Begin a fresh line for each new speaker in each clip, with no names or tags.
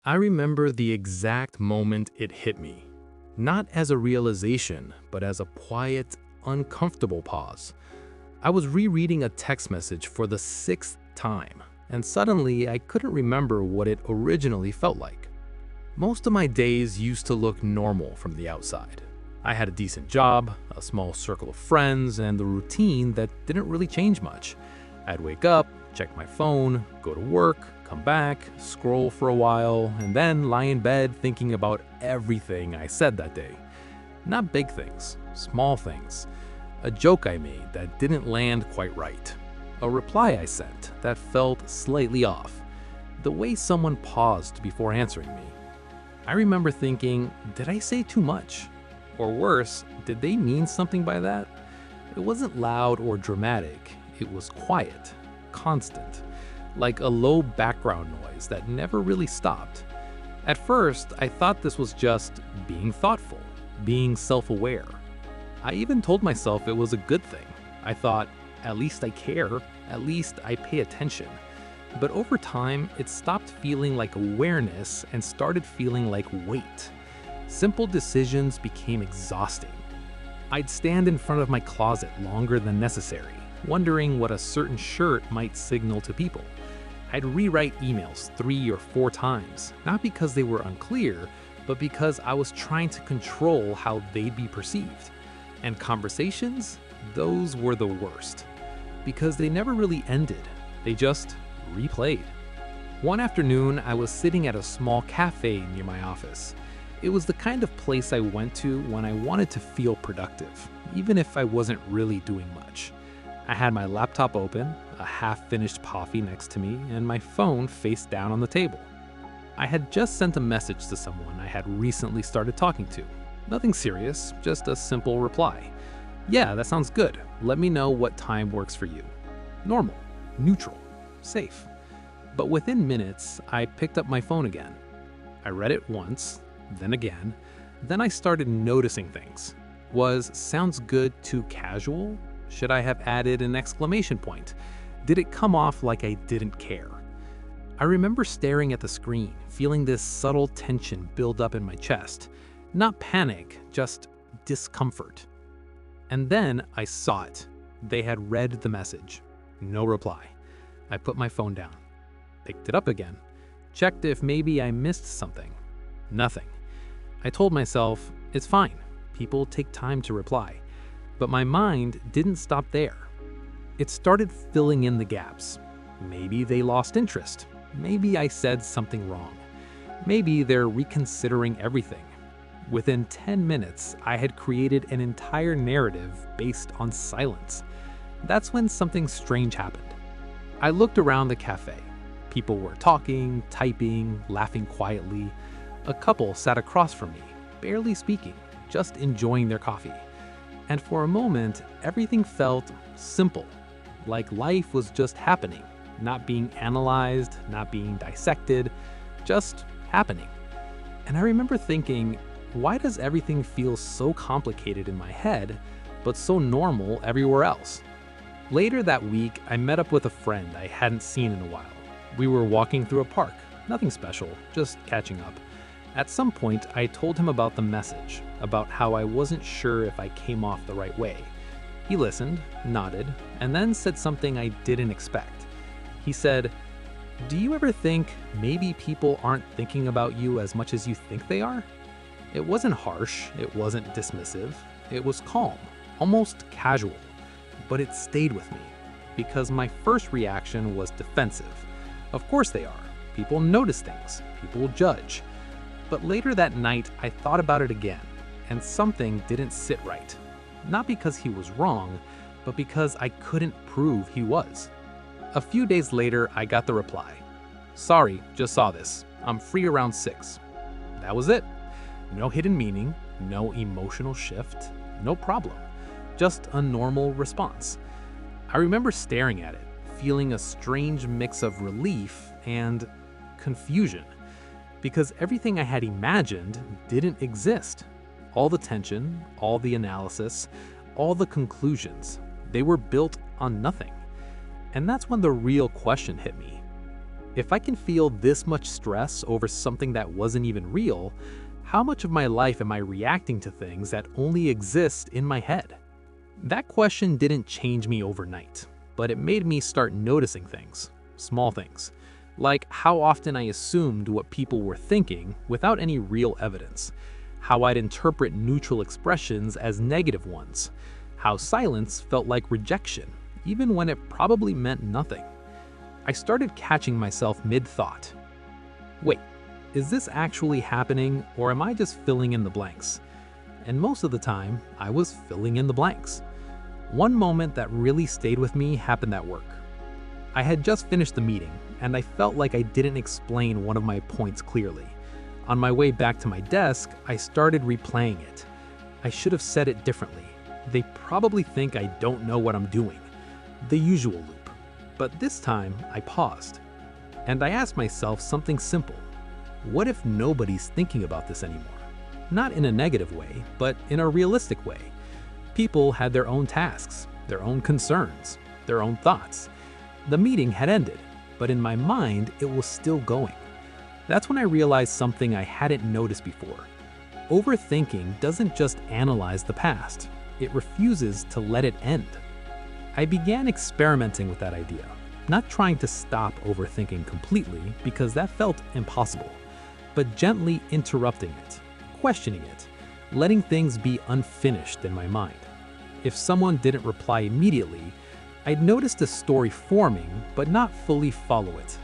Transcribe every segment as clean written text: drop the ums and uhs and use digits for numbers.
I remember the exact moment it hit me. Not as a realization, but as a quiet, uncomfortable pause. I was rereading a text message for the sixth time, and suddenly I couldn't remember what it originally felt like. Most of my days used to look normal from the outside. I had a decent job, a small circle of friends, and the routine that didn't really change much. I'd wake up, check my phone, go to work, come back, scroll for a while, and then lie in bed thinking about everything I said that day. Not big things, small things. A joke I made that didn't land quite right. A reply I sent that felt slightly off. The way someone paused before answering me. I remember thinking, did I say too much? Or worse, did they mean something by that? It wasn't loud or dramatic, it was quiet, constant, like a low background noise that never really stopped. At first, I thought this was just being thoughtful, being self-aware. I even told myself it was a good thing. I thought, at least I care, at least I pay attention. But over time, it stopped feeling like awareness and started feeling like weight. Simple decisions became exhausting. I'd stand in front of my closet longer than necessary, wondering what a certain shirt might signal to people. I'd rewrite emails 3 or 4 times, not because they were unclear, but because I was trying to control how they'd be perceived. And conversations, those were the worst, because they never really ended, they just replayed. One afternoon, I was sitting at a small cafe near my office. It was the kind of place I went to when I wanted to feel productive, even if I wasn't really doing much. I had my laptop open, a half-finished coffee next to me, and my phone face down on the table. I had just sent a message to someone I had recently started talking to. Nothing serious, just a simple reply. Yeah, that sounds good. Let me know what time works for you. Normal, neutral, safe. But within minutes, I picked up my phone again. I read it once, then again. Then I started noticing things. Was "sounds good" too casual? Should I have added an exclamation point? Did it come off like I didn't care? I remember staring at the screen, feeling this subtle tension build up in my chest. Not panic, just discomfort. And then I saw it. They had read the message. No reply. I put my phone down, picked it up again, checked if maybe I missed something. Nothing. I told myself, it's fine. People take time to reply. But my mind didn't stop there. It started filling in the gaps. Maybe they lost interest. Maybe I said something wrong. Maybe they're reconsidering everything. Within 10 minutes, I had created an entire narrative based on silence. That's when something strange happened. I looked around the cafe. People were talking, typing, laughing quietly. A couple sat across from me, barely speaking, just enjoying their coffee. And for a moment, everything felt simple, like life was just happening, not being analyzed, not being dissected, just happening. And I remember thinking, why does everything feel so complicated in my head, but so normal everywhere else? Later that week, I met up with a friend I hadn't seen in a while. We were walking through a park, nothing special, just catching up. At some point, I told him about the message, about how I wasn't sure if I came off the right way. He listened, nodded, and then said something I didn't expect. He said, "Do you ever think maybe people aren't thinking about you as much as you think they are?" It wasn't harsh, it wasn't dismissive, it was calm, almost casual. But it stayed with me, because my first reaction was defensive. Of course they are. People notice things, people judge. But later that night, I thought about it again, and something didn't sit right. Not because he was wrong, but because I couldn't prove he was. A few days later, I got the reply. "Sorry, just saw this. I'm free around 6. That was it. No hidden meaning, no emotional shift, no problem. Just a normal response. I remember staring at it, feeling a strange mix of relief and confusion. Because everything I had imagined didn't exist. All the tension, all the analysis, all the conclusions, they were built on nothing. And that's when the real question hit me. If I can feel this much stress over something that wasn't even real, how much of my life am I reacting to things that only exist in my head? That question didn't change me overnight, but it made me start noticing things, small things, like how often I assumed what people were thinking without any real evidence, how I'd interpret neutral expressions as negative ones, how silence felt like rejection, even when it probably meant nothing. I started catching myself mid-thought. Wait, is this actually happening, or am I just filling in the blanks? And most of the time, I was filling in the blanks. One moment that really stayed with me happened at work. I had just finished the meeting, and I felt like I didn't explain one of my points clearly. On my way back to my desk, I started replaying it. I should have said it differently. They probably think I don't know what I'm doing. The usual loop. But this time, I paused. And I asked myself something simple. What if nobody's thinking about this anymore? Not in a negative way, but in a realistic way. People had their own tasks, their own concerns, their own thoughts. The meeting had ended, but in my mind, it was still going. That's when I realized something I hadn't noticed before. Overthinking doesn't just analyze the past, it refuses to let it end. I began experimenting with that idea, not trying to stop overthinking completely because that felt impossible, but gently interrupting it, questioning it, letting things be unfinished in my mind. If someone didn't reply immediately, I'd notice the story forming but not fully follow it.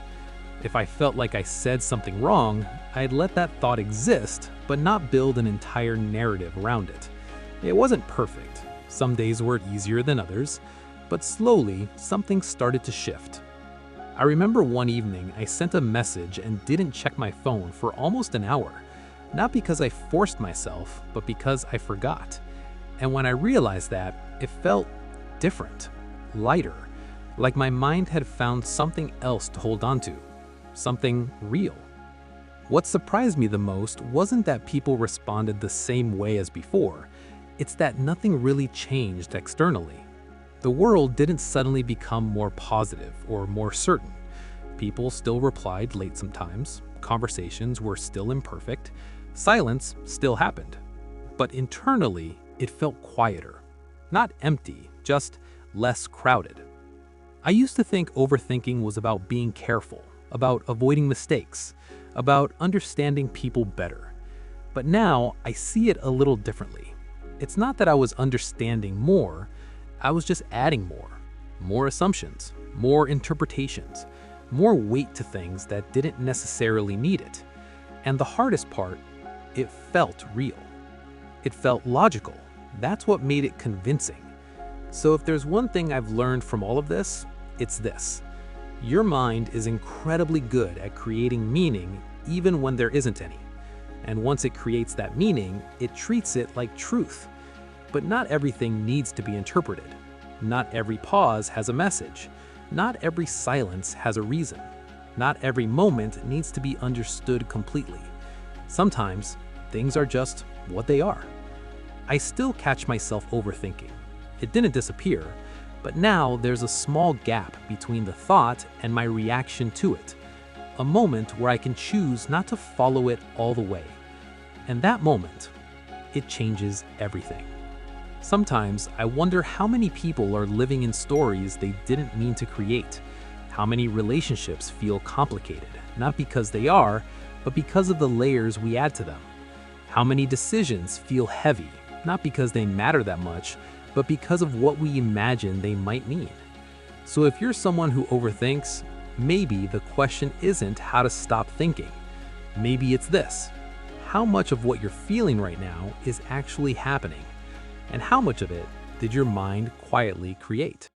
If I felt like I said something wrong, I'd let that thought exist but not build an entire narrative around it. It wasn't perfect. Some days were easier than others, but slowly something started to shift. I remember one evening I sent a message and didn't check my phone for almost an hour, not because I forced myself, but because I forgot. And when I realized that, it felt different, lighter, like my mind had found something else to hold on to, something real. What surprised me the most wasn't that people responded the same way as before, it's that nothing really changed externally. The world didn't suddenly become more positive or more certain. People still replied late sometimes, conversations were still imperfect, silence still happened. But internally, it felt quieter. Not empty, just less crowded. I used to think overthinking was about being careful, about avoiding mistakes, about understanding people better. But now I see it a little differently. It's not that I was understanding more, I was just adding more assumptions, more interpretations, more weight to things that didn't necessarily need it. And the hardest part, it felt real. It felt logical. That's what made it convincing. So if there's one thing I've learned from all of this, it's this. Your mind is incredibly good at creating meaning even when there isn't any. And once it creates that meaning, it treats it like truth. But not everything needs to be interpreted. Not every pause has a message. Not every silence has a reason. Not every moment needs to be understood completely. Sometimes, things are just what they are. I still catch myself overthinking. It didn't disappear, but now there's a small gap between the thought and my reaction to it. A moment where I can choose not to follow it all the way. And that moment, it changes everything. Sometimes I wonder how many people are living in stories they didn't mean to create. How many relationships feel complicated, not because they are, but because of the layers we add to them. How many decisions feel heavy, not because they matter that much, but because of what we imagine they might mean. So if you're someone who overthinks, maybe the question isn't how to stop thinking. Maybe it's this: how much of what you're feeling right now is actually happening? And how much of it did your mind quietly create?